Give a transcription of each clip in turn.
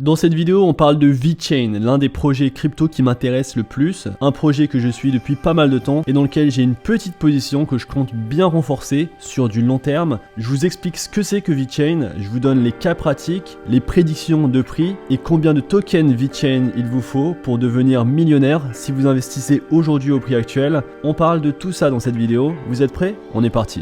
Dans cette vidéo, on parle de VeChain, l'un des projets crypto qui m'intéresse le plus, un projet que je suis depuis pas mal de temps et dans lequel j'ai une petite position que je compte bien renforcer sur du long terme. Je vous explique ce que c'est que VeChain, je vous donne les cas pratiques, les prédictions de prix et combien de tokens VeChain il vous faut pour devenir millionnaire si vous investissez aujourd'hui au prix actuel. On parle de tout ça dans cette vidéo, vous êtes prêts? On est parti.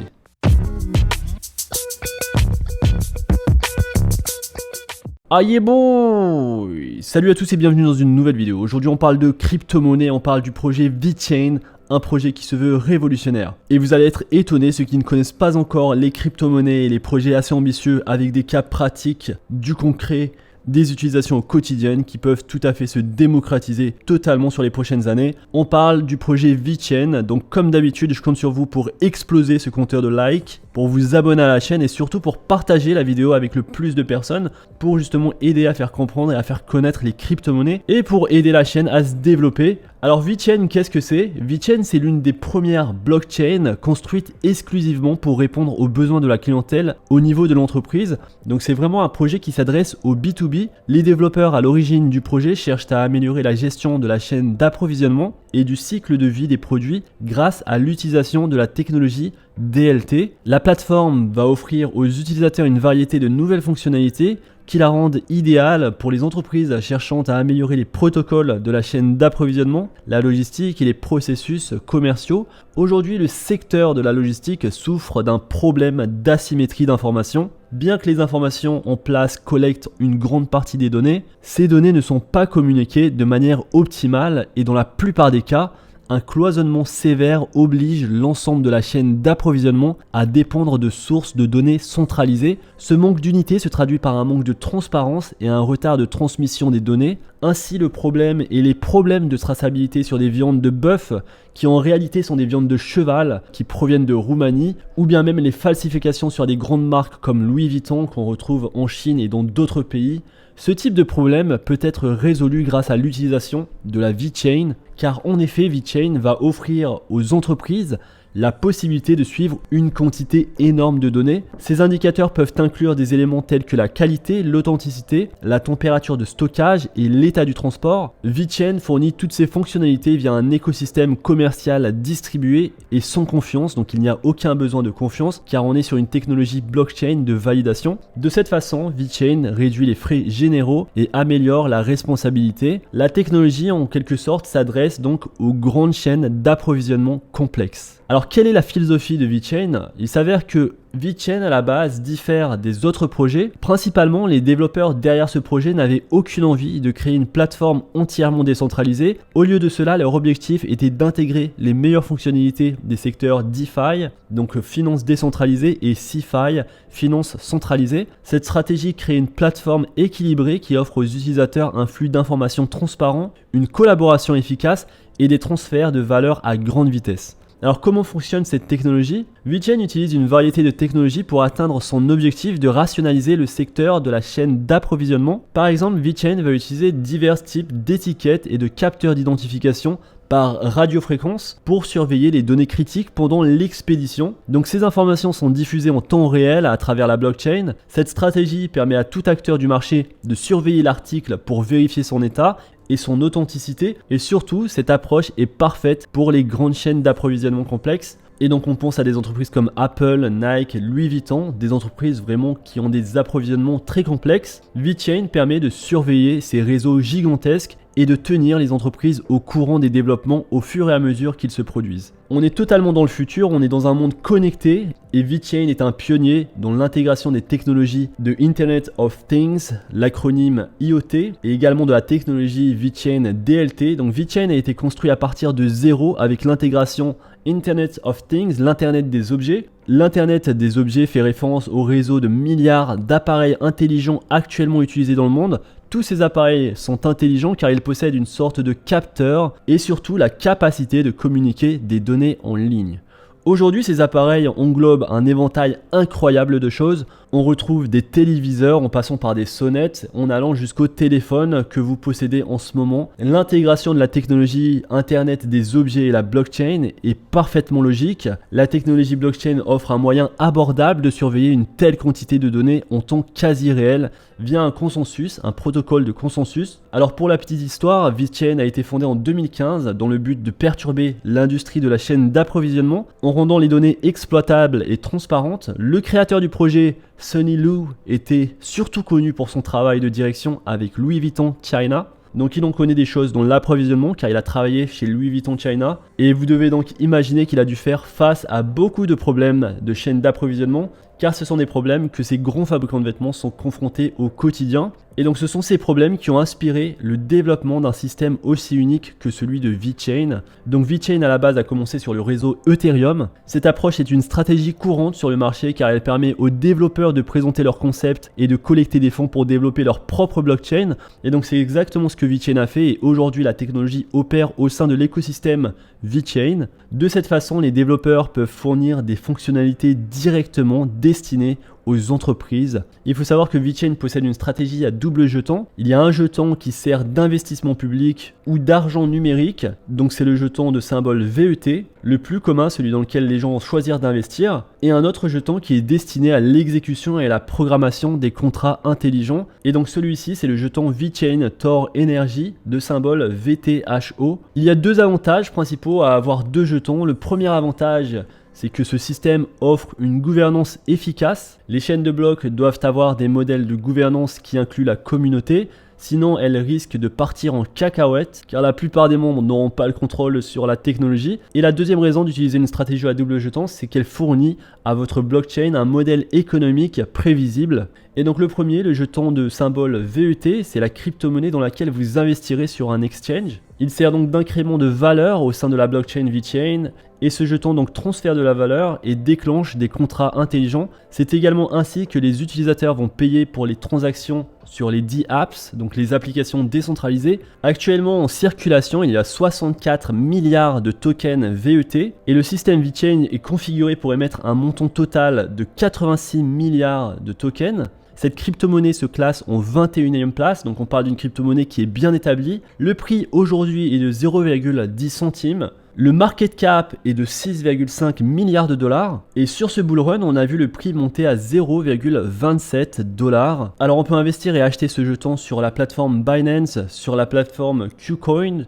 Aïe boy! Salut à tous et bienvenue dans une nouvelle vidéo. Aujourd'hui on parle de crypto-monnaie, on parle du projet VeChain, un projet qui se veut révolutionnaire. Et vous allez être étonnés, ceux qui ne connaissent pas encore les crypto-monnaies et les projets assez ambitieux avec des cas pratiques, du concret, des utilisations quotidiennes qui peuvent tout à fait se démocratiser totalement sur les prochaines années. On parle du projet VeChain, donc comme d'habitude je compte sur vous pour exploser ce compteur de likes, pour vous abonner à la chaîne et surtout pour partager la vidéo avec le plus de personnes pour justement aider à faire comprendre et à faire connaître les crypto-monnaies et pour aider la chaîne à se développer. Alors VeChain, qu'est-ce que c'est? VeChain, c'est l'une des premières blockchains construites exclusivement pour répondre aux besoins de la clientèle au niveau de l'entreprise. Donc c'est vraiment un projet qui s'adresse au B2B. Les développeurs à l'origine du projet cherchent à améliorer la gestion de la chaîne d'approvisionnement et du cycle de vie des produits grâce à l'utilisation de la technologie DLT. La plateforme va offrir aux utilisateurs une variété de nouvelles fonctionnalités qui la rendent idéale pour les entreprises cherchant à améliorer les protocoles de la chaîne d'approvisionnement, la logistique et les processus commerciaux. Aujourd'hui, le secteur de la logistique souffre d'un problème d'asymétrie d'information. Bien que les informations en place collectent une grande partie des données, ces données ne sont pas communiquées de manière optimale et dans la plupart des cas, un cloisonnement sévère oblige l'ensemble de la chaîne d'approvisionnement à dépendre de sources de données centralisées. Ce manque d'unité se traduit par un manque de transparence et un retard de transmission des données. Ainsi, le problème et les problèmes de traçabilité sur des viandes de bœuf qui en réalité sont des viandes de cheval qui proviennent de Roumanie, ou bien même les falsifications sur des grandes marques comme Louis Vuitton qu'on retrouve en Chine et dans d'autres pays. Ce type de problème peut être résolu grâce à l'utilisation de la VeChain, car en effet VeChain va offrir aux entreprises la possibilité de suivre une quantité énorme de données. Ces indicateurs peuvent inclure des éléments tels que la qualité, l'authenticité, la température de stockage et l'état du transport. VeChain fournit toutes ces fonctionnalités via un écosystème commercial distribué et sans confiance, donc il n'y a aucun besoin de confiance car on est sur une technologie blockchain de validation. De cette façon, VeChain réduit les frais généraux et améliore la responsabilité. La technologie en quelque sorte s'adresse donc aux grandes chaînes d'approvisionnement complexes. Alors quelle est la philosophie de VeChain? Il s'avère que VeChain à la base diffère des autres projets. Principalement, les développeurs derrière ce projet n'avaient aucune envie de créer une plateforme entièrement décentralisée. Au lieu de cela, leur objectif était d'intégrer les meilleures fonctionnalités des secteurs DeFi, donc finance décentralisée, et CeFi, finance centralisée. Cette stratégie crée une plateforme équilibrée qui offre aux utilisateurs un flux d'informations transparent, une collaboration efficace et des transferts de valeur à grande vitesse. Alors comment fonctionne cette technologie? VeChain utilise une variété de technologies pour atteindre son objectif de rationaliser le secteur de la chaîne d'approvisionnement. Par exemple, VeChain va utiliser divers types d'étiquettes et de capteurs d'identification par radiofréquence pour surveiller les données critiques pendant l'expédition. Donc ces informations sont diffusées en temps réel à travers la blockchain. Cette stratégie permet à tout acteur du marché de surveiller l'article pour vérifier son état et son authenticité, et surtout cette approche est parfaite pour les grandes chaînes d'approvisionnement complexes. Et donc on pense à des entreprises comme Apple, Nike, Louis Vuitton, des entreprises vraiment qui ont des approvisionnements très complexes. VeChain permet de surveiller ces réseaux gigantesques et de tenir les entreprises au courant des développements au fur et à mesure qu'ils se produisent. On est totalement dans le futur, on est dans un monde connecté et VeChain est un pionnier dans l'intégration des technologies de Internet of Things, l'acronyme IoT, et également de la technologie VeChain DLT. Donc VeChain a été construit à partir de zéro avec l'intégration Internet of Things, l'Internet des objets. L'Internet des objets fait référence au réseau de milliards d'appareils intelligents actuellement utilisés dans le monde. Tous ces appareils sont intelligents car ils possèdent une sorte de capteur et surtout la capacité de communiquer des données en ligne. Aujourd'hui, ces appareils englobent un éventail incroyable de choses. On retrouve des téléviseurs en passant par des sonnettes, en allant jusqu'au téléphone que vous possédez en ce moment. L'intégration de la technologie Internet des objets et la blockchain est parfaitement logique. La technologie blockchain offre un moyen abordable de surveiller une telle quantité de données en temps quasi réel. via un consensus, un protocole de consensus. Alors pour la petite histoire, VeChain a été fondé en 2015 dans le but de perturber l'industrie de la chaîne d'approvisionnement en rendant les données exploitables et transparentes. Le créateur du projet, Sunny Lu, était surtout connu pour son travail de direction avec Louis Vuitton China. Donc il en connaît des choses dans l'approvisionnement car il a travaillé chez Louis Vuitton China et vous devez donc imaginer qu'il a dû faire face à beaucoup de problèmes de chaîne d'approvisionnement car ce sont des problèmes que ces grands fabricants de vêtements sont confrontés au quotidien. Et donc ce sont ces problèmes qui ont inspiré le développement d'un système aussi unique que celui de VeChain. Donc VeChain à la base a commencé sur le réseau Ethereum. Cette approche est une stratégie courante sur le marché car elle permet aux développeurs de présenter leurs concepts et de collecter des fonds pour développer leur propre blockchain. Et donc c'est exactement ce que VeChain a fait et aujourd'hui la technologie opère au sein de l'écosystème VeChain. De cette façon, les développeurs peuvent fournir des fonctionnalités directement destinées aux entreprises. Il faut savoir que VeChain possède une stratégie à double jeton. Il y a un jeton qui sert d'investissement public ou d'argent numérique, donc c'est le jeton de symbole VET, le plus commun, celui dans lequel les gens vont choisir d'investir, et un autre jeton qui est destiné à l'exécution et à la programmation des contrats intelligents, et donc celui-ci c'est le jeton VeChain Tor Energy de symbole VTHO. Il y a deux avantages principaux à avoir deux jetons. Le premier avantage, c'est que ce système offre une gouvernance efficace. Les chaînes de blocs doivent avoir des modèles de gouvernance qui incluent la communauté, sinon elles risquent de partir en cacahuète car la plupart des membres n'auront pas le contrôle sur la technologie. Et la deuxième raison d'utiliser une stratégie à double jeton, c'est qu'elle fournit à votre blockchain un modèle économique prévisible. Et donc le premier, le jeton de symbole VET, c'est la crypto-monnaie dans laquelle vous investirez sur un exchange. Il sert donc d'incrément de valeur au sein de la blockchain VeChain et ce jeton donc transfère de la valeur et déclenche des contrats intelligents. C'est également ainsi que les utilisateurs vont payer pour les transactions sur les DApps, donc les applications décentralisées. Actuellement en circulation, il y a 64 milliards de tokens VET et le système VeChain est configuré pour émettre un montant total de 86 milliards de tokens. Cette crypto-monnaie se classe en 21e place, donc on parle d'une crypto-monnaie qui est bien établie. Le prix aujourd'hui est de 0,10 centimes. Le market cap est de 6,5 milliards de dollars. Et sur ce bull run, on a vu le prix monter à 0,27 dollars. Alors on peut investir et acheter ce jeton sur la plateforme Binance, sur la plateforme KuCoin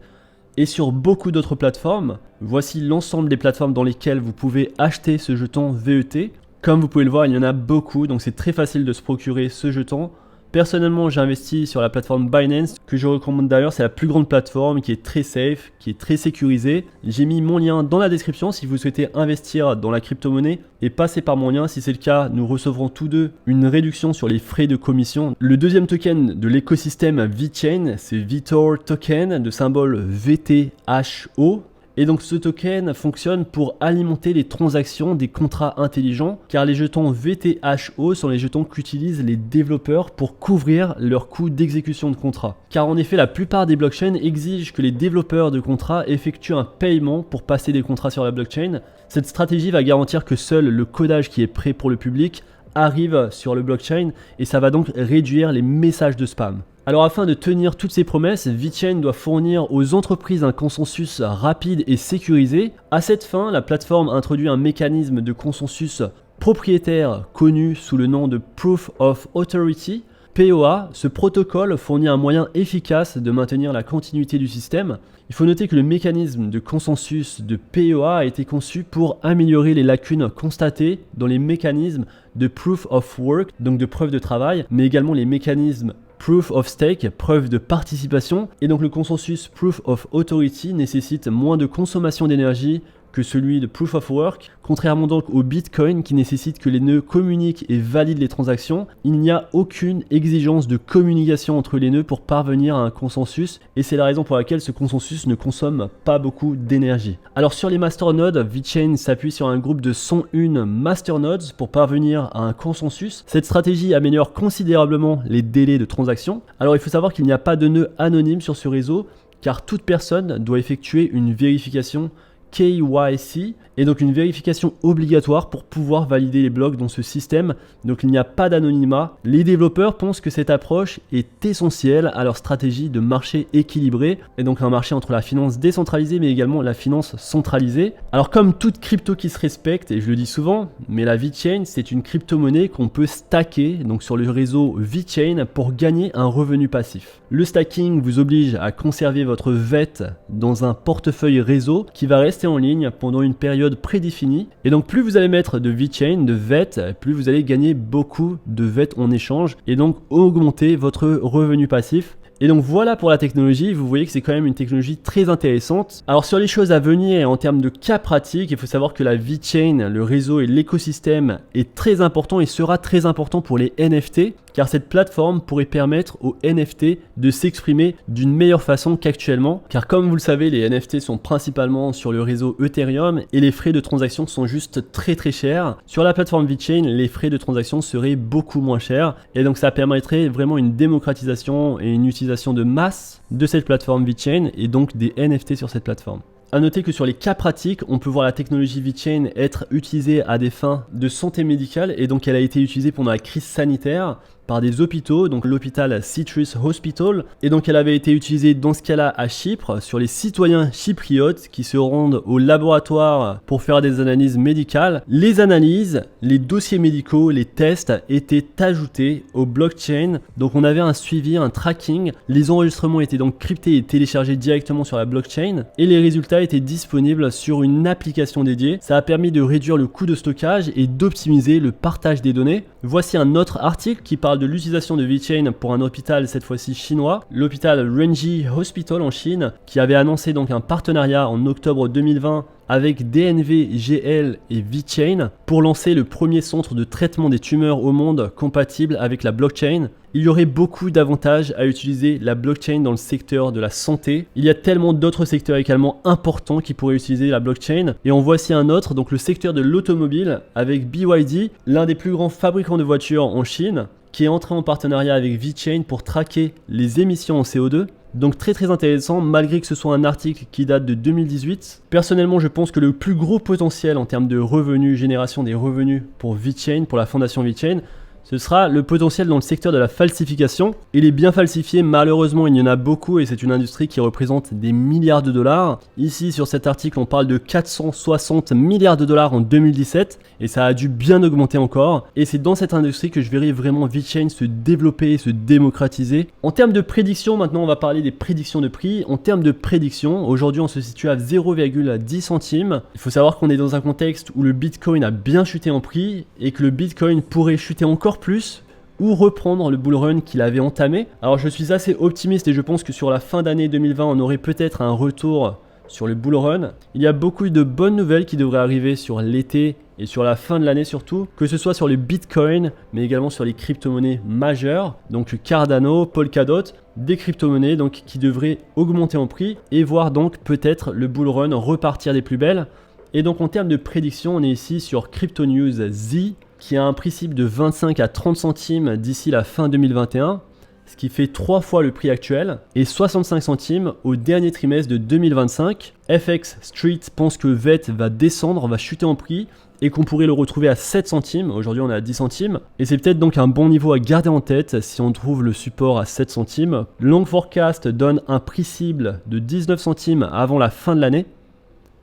et sur beaucoup d'autres plateformes. Voici l'ensemble des plateformes dans lesquelles vous pouvez acheter ce jeton VET. Comme vous pouvez le voir, il y en a beaucoup, donc c'est très facile de se procurer ce jeton. Personnellement, j'ai investi sur la plateforme Binance, que je recommande d'ailleurs, c'est la plus grande plateforme qui est très safe, qui est très sécurisée. J'ai mis mon lien dans la description si vous souhaitez investir dans la crypto-monnaie et passer par mon lien. Si c'est le cas, nous recevrons tous deux une réduction sur les frais de commission. Le deuxième token de l'écosystème VeChain, c'est Vitor Token de symbole VTHO. Et donc ce token fonctionne pour alimenter les transactions des contrats intelligents car les jetons VTHO sont les jetons qu'utilisent les développeurs pour couvrir leurs coûts d'exécution de contrats. Car en effet la plupart des blockchains exigent que les développeurs de contrats effectuent un paiement pour passer des contrats sur la blockchain. Cette stratégie va garantir que seul le codage qui est prêt pour le public arrive sur le blockchain et ça va donc réduire les messages de spam. Alors afin de tenir toutes ces promesses, VeChain doit fournir aux entreprises un consensus rapide et sécurisé. À cette fin, la plateforme introduit un mécanisme de consensus propriétaire connu sous le nom de Proof of Authority. POA, ce protocole fournit un moyen efficace de maintenir la continuité du système. Il faut noter que le mécanisme de consensus de POA a été conçu pour améliorer les lacunes constatées dans les mécanismes de Proof of Work, donc de preuve de travail, mais également les mécanismes Proof of Stake, preuve de participation, et donc le consensus Proof of Authority nécessite moins de consommation d'énergie que celui de Proof of Work. Contrairement donc au Bitcoin qui nécessite que les nœuds communiquent et valident les transactions, il n'y a aucune exigence de communication entre les nœuds pour parvenir à un consensus et c'est la raison pour laquelle ce consensus ne consomme pas beaucoup d'énergie. Alors sur les masternodes, VeChain s'appuie sur un groupe de 101 masternodes pour parvenir à un consensus. Cette stratégie améliore considérablement les délais de transaction. Alors il faut savoir qu'il n'y a pas de nœud anonyme sur ce réseau car toute personne doit effectuer une vérification KYC et donc une vérification obligatoire pour pouvoir valider les blocs dans ce système. Donc il n'y a pas d'anonymat. Les développeurs pensent que cette approche est essentielle à leur stratégie de marché équilibré et donc un marché entre la finance décentralisée mais également la finance centralisée. Alors comme toute crypto qui se respecte, et je le dis souvent, mais la VeChain c'est une crypto-monnaie qu'on peut stacker donc sur le réseau VeChain pour gagner un revenu passif. Le stacking vous oblige à conserver votre VET dans un portefeuille réseau qui va rester en ligne pendant une période prédéfinie. Et donc plus vous allez mettre de VeChain, de VET, plus vous allez gagner beaucoup de VET en échange et donc augmenter votre revenu passif. Et donc voilà pour la technologie, vous voyez que c'est quand même une technologie très intéressante. Alors sur les choses à venir en termes de cas pratiques, il faut savoir que la VeChain, le réseau et l'écosystème est très important et sera très important pour les NFT, car cette plateforme pourrait permettre aux NFT de s'exprimer d'une meilleure façon qu'actuellement, car comme vous le savez, les NFT sont principalement sur le réseau Ethereum et les frais de transaction sont juste très chers. Sur la plateforme VeChain, les frais de transaction seraient beaucoup moins chers et donc ça permettrait vraiment une démocratisation et une utilisation de masse de cette plateforme VeChain et donc des NFT sur cette plateforme. A noter que sur les cas pratiques, on peut voir la technologie VeChain être utilisée à des fins de santé médicale et donc elle a été utilisée pendant la crise sanitaire par des hôpitaux, donc l'hôpital Citrus Hospital, et donc elle avait été utilisée dans ce cas-là à Chypre sur les citoyens chypriotes qui se rendent au laboratoire pour faire des analyses médicales. Les analyses, les dossiers médicaux, les tests étaient ajoutés au blockchain, donc on avait un suivi, un tracking, les enregistrements étaient donc cryptés et téléchargés directement sur la blockchain et les résultats étaient disponibles sur une application dédiée. Ça a permis de réduire le coût de stockage et d'optimiser le partage des données. Voici un autre article qui parle de l'utilisation de VeChain pour un hôpital cette fois-ci chinois, l'hôpital Renji Hospital en Chine, qui avait annoncé donc un partenariat en octobre 2020 avec DNV GL et VeChain pour lancer le premier centre de traitement des tumeurs au monde compatible avec la blockchain. Il y aurait beaucoup d'avantages à utiliser la blockchain dans le secteur de la santé. Il y a tellement d'autres secteurs également importants qui pourraient utiliser la blockchain. Et en voici un autre, donc le secteur de l'automobile avec BYD, l'un des plus grands fabricants de voitures en Chine, qui est entré en partenariat avec VeChain pour traquer les émissions en CO2. Donc très intéressant, malgré que ce soit un article qui date de 2018. Personnellement, je pense que le plus gros potentiel en termes de revenus, génération des revenus pour VeChain, pour la fondation VeChain, ce sera le potentiel dans le secteur de la falsification. Il est bien falsifié, malheureusement il y en a beaucoup et c'est une industrie qui représente des milliards de dollars. Ici sur cet article on parle de 460 milliards de dollars en 2017 et ça a dû bien augmenter encore. Et c'est dans cette industrie que je verrai vraiment VeChain se développer et se démocratiser. En termes de prédiction, maintenant on va parler des prédictions de prix. En termes de prédiction, aujourd'hui on se situe à 0,10 centimes. Il faut savoir qu'on est dans un contexte où le Bitcoin a bien chuté en prix et que le Bitcoin pourrait chuter encore plus ou reprendre le bull run qu'il avait entamé. Alors je suis assez optimiste et je pense que sur la fin d'année 2020 on aurait peut-être un retour sur le bull run. Il y a beaucoup de bonnes nouvelles qui devraient arriver sur l'été et sur la fin de l'année surtout, que ce soit sur les bitcoins mais également sur les crypto-monnaies majeures, donc Cardano, Polkadot, des crypto-monnaies donc qui devraient augmenter en prix et voir donc peut-être le bull run repartir des plus belles. Et donc en termes de prédiction, on est ici sur Crypto News Z qui a un principe de 25 à 30 centimes d'ici la fin 2021, ce qui fait 3 fois le prix actuel, et 65 centimes au dernier trimestre de 2025. FX Street pense que VET va descendre, va chuter en prix, et qu'on pourrait le retrouver à 7 centimes, aujourd'hui on est à 10 centimes, et c'est peut-être donc un bon niveau à garder en tête si on trouve le support à 7 centimes. Long Forecast donne un prix cible de 19 centimes avant la fin de l'année,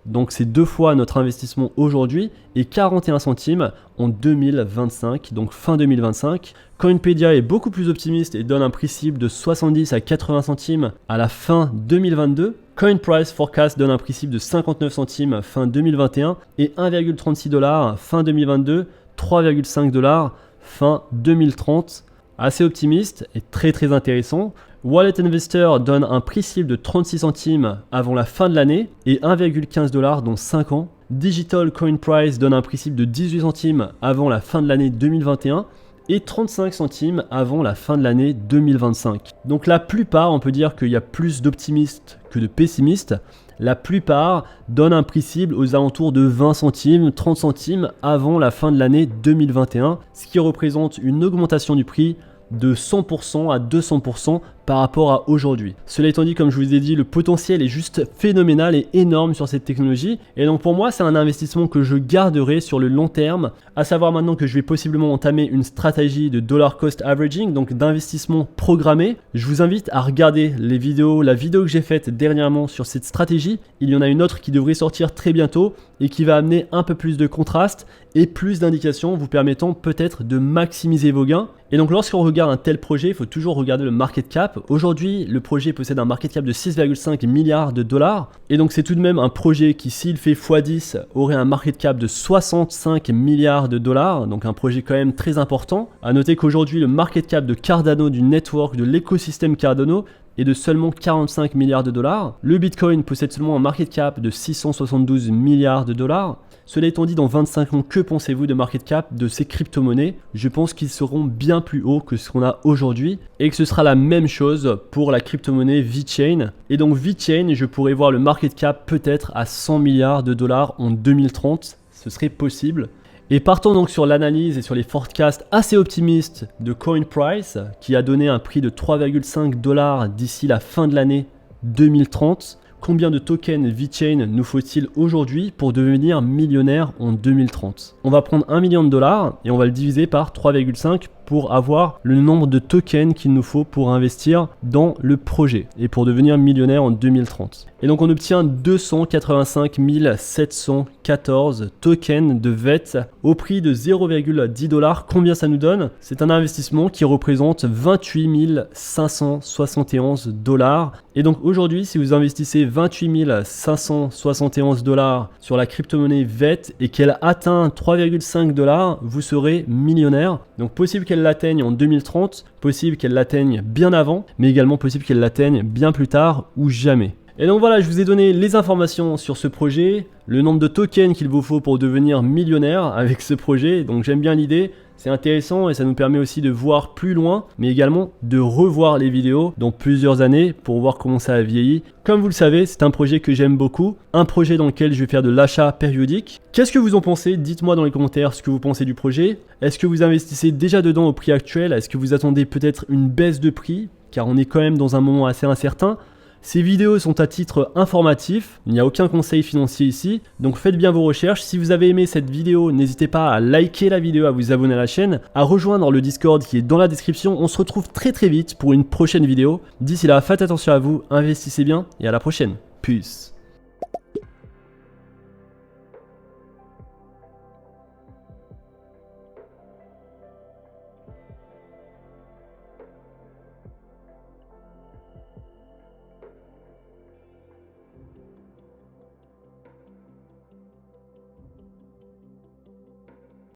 donc c'est 2 fois notre investissement aujourd'hui et 41 centimes en 2025, donc fin 2025. Coinpedia est beaucoup plus optimiste et donne un prix cible de 70 à 80 centimes à la fin 2022. Coin Price Forecast donne un prix cible de 59 centimes fin 2021 et 1,36 $ fin 2022, 3,5 $ fin 2030. Assez optimiste et très intéressant. Wallet Investor donne un prix cible de 36 centimes avant la fin de l'année et 1,15 $ dans 5 ans. Digital Coin Price donne un prix cible de 18 centimes avant la fin de l'année 2021 et 35 centimes avant la fin de l'année 2025. Donc la plupart, on peut dire qu'il y a plus d'optimistes que de pessimistes. La plupart donnent un prix cible aux alentours de 20 centimes, 30 centimes avant la fin de l'année 2021, ce qui représente une augmentation du prix de 100% à 200% par rapport à aujourd'hui. Cela étant dit, comme je vous ai dit, le potentiel est juste phénoménal et énorme sur cette technologie. Et donc pour moi, c'est un investissement que je garderai sur le long terme. À savoir maintenant que je vais possiblement entamer une stratégie de dollar cost averaging, donc d'investissement programmé. Je vous invite à regarder la vidéo que j'ai faite dernièrement sur cette stratégie. Il y en a une autre qui devrait sortir très bientôt et qui va amener un peu plus de contraste et plus d'indications vous permettant peut-être de maximiser vos gains. Et donc lorsqu'on regarde un tel projet, il faut toujours regarder le market cap. Aujourd'hui, le projet possède un market cap de 6,5 milliards de dollars. Et donc c'est tout de même un projet qui, s'il fait x10, aurait un market cap de 65 milliards de dollars. Donc un projet quand même très important. À noter qu'aujourd'hui, le market cap de Cardano, du network, de l'écosystème Cardano, est de seulement 45 milliards de dollars. Le Bitcoin possède seulement un market cap de 672 milliards de dollars. Cela étant dit, dans 25 ans, que pensez-vous de market cap de ces crypto-monnaies? Je pense qu'ils seront bien plus hauts que ce qu'on a aujourd'hui et que ce sera la même chose pour la crypto-monnaie VeChain. Et donc VeChain, je pourrais voir le market cap peut-être à 100 milliards de dollars en 2030. Ce serait possible. Et partons donc sur l'analyse et sur les forecasts assez optimistes de CoinPrice qui a donné un prix de 3,5 dollars d'ici la fin de l'année 2030. Combien de tokens VeChain nous faut-il aujourd'hui pour devenir millionnaire en 2030? On va prendre 1 million de dollars et on va le diviser par 3,5 pour avoir le nombre de tokens qu'il nous faut pour investir dans le projet et pour devenir millionnaire en 2030. Et donc on obtient 285 714 tokens de VET au prix de 0,10 dollars. Combien ça nous donne? C'est un investissement qui représente 28 571 dollars. Et donc aujourd'hui, si vous investissez 28 571 dollars sur la crypto-monnaie VET et qu'elle atteint 3,5 dollars, vous serez millionnaire. Donc possible qu'elle l'atteigne en 2030, possible qu'elle l'atteigne bien avant, mais également possible qu'elle l'atteigne bien plus tard ou jamais. Et donc voilà, je vous ai donné les informations sur ce projet, le nombre de tokens qu'il vous faut pour devenir millionnaire avec ce projet. Donc j'aime bien l'idée, c'est intéressant et ça nous permet aussi de voir plus loin, mais également de revoir les vidéos dans plusieurs années pour voir comment ça a vieilli. Comme vous le savez, c'est un projet que j'aime beaucoup, un projet dans lequel je vais faire de l'achat périodique. Qu'est-ce que vous en pensez? Dites-moi dans les commentaires ce que vous pensez du projet. Est-ce que vous investissez déjà dedans au prix actuel? Est-ce que vous attendez peut-être une baisse de prix? Car on est quand même dans un moment assez incertain. Ces vidéos sont à titre informatif, il n'y a aucun conseil financier ici, donc faites bien vos recherches. Si vous avez aimé cette vidéo, n'hésitez pas à liker la vidéo, à vous abonner à la chaîne, à rejoindre le Discord qui est dans la description. On se retrouve très vite pour une prochaine vidéo. D'ici là, faites attention à vous, investissez bien et à la prochaine. Peace.